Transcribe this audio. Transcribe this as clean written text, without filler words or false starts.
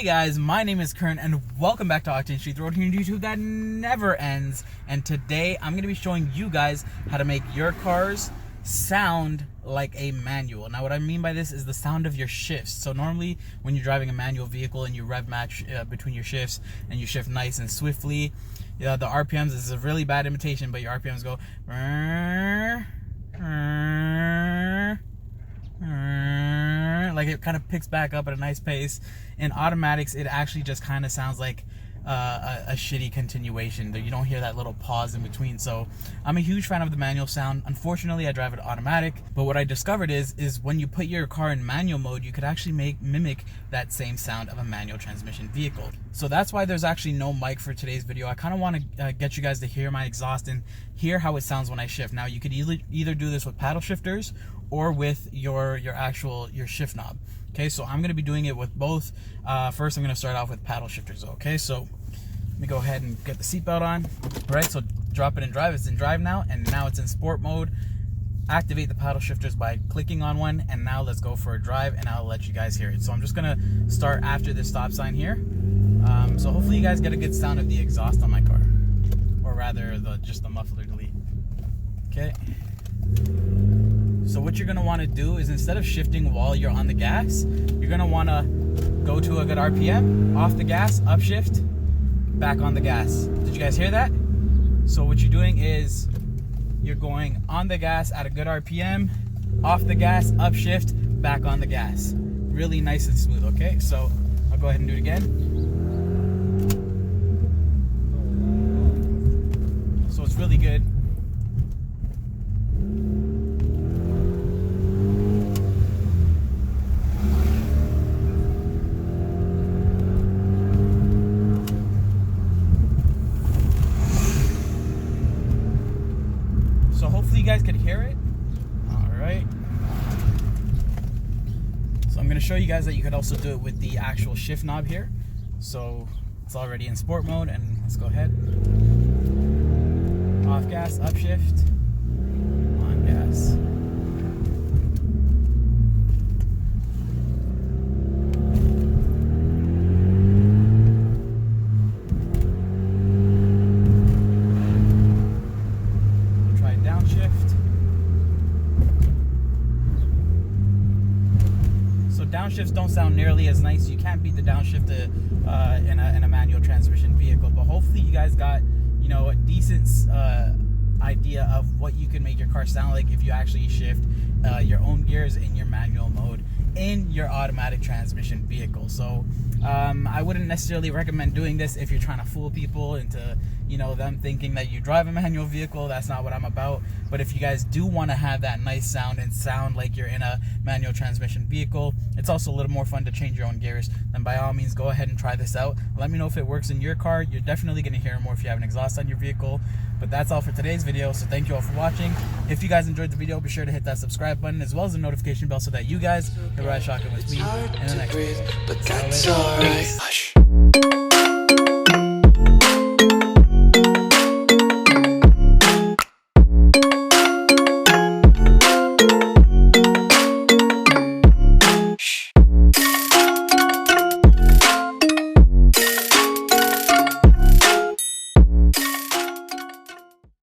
guys, my name is Kern and welcome back to Octane Street, the road here on YouTube that never ends. And today I'm going to be showing you guys how to make your cars sound like a manual. Now what I mean by this is the sound of your shifts. So normally when you're driving a manual vehicle and you rev match between your shifts and you shift nice and swiftly, the RPMs is a really bad imitation, but your RPMs go like it kind of picks back up at a nice pace. In automatics, it actually just kind of sounds like a shitty continuation. You don't hear that little pause in between. So I'm a huge fan of the manual sound. Unfortunately, I drive it automatic, but what I discovered is when you put your car in manual mode, you could actually mimic that same sound of a manual transmission vehicle. So that's why there's actually no mic for today's video. I kind of want to get you guys to hear my exhaust and hear how it sounds when I shift. Now you could either do this with paddle shifters or with your shift knob. Okay, so I'm going to be doing it with both. First, I'm going to start off with paddle shifters. Okay, so let me go ahead and get the seatbelt on. All right, so drop it in drive. It's in drive now, and now it's in sport mode. Activate the paddle shifters by clicking on one, and now let's go for a drive, and I'll let you guys hear it. So I'm just going to start after this stop sign here. So hopefully you guys get a good sound of the exhaust on my car, or rather just the muffler delete. Okay. So what you're going to want to do is, instead of shifting while you're on the gas, you're going to want to go to a good RPM, off the gas, upshift, back on the gas. Did you guys hear that? So what you're doing is you're going on the gas at a good RPM, off the gas, upshift, back on the gas. Really nice and smooth, okay? So I'll go ahead and do it again. So it's really good. So hopefully you guys could hear it. All right. So I'm going to show you guys that you could also do it with the actual shift knob here. So it's already in sport mode, and let's go ahead. Off gas, upshift, on gas. Downshifts don't sound nearly as nice. You can't beat the downshift in a manual transmission vehicle, but hopefully you guys got a decent idea of what you can make your car sound like if you actually shift your own gears in your manual mode in your automatic transmission vehicle. So I wouldn't necessarily recommend doing this if you're trying to fool people into them thinking that you drive a manual vehicle. That's not what I'm about. But if you guys do want to have that nice sound and sound like you're in a manual transmission vehicle, it's also a little more fun to change your own gears, then by all means go ahead and try this out. Let me know if it works in your car. You're definitely going to hear more if you have an exhaust on your vehicle. But that's all for today's video, so thank you all for watching. If you guys enjoyed the video, be sure to hit that subscribe button as well as the notification bell so that you guys can ride shotgun with me in the next video.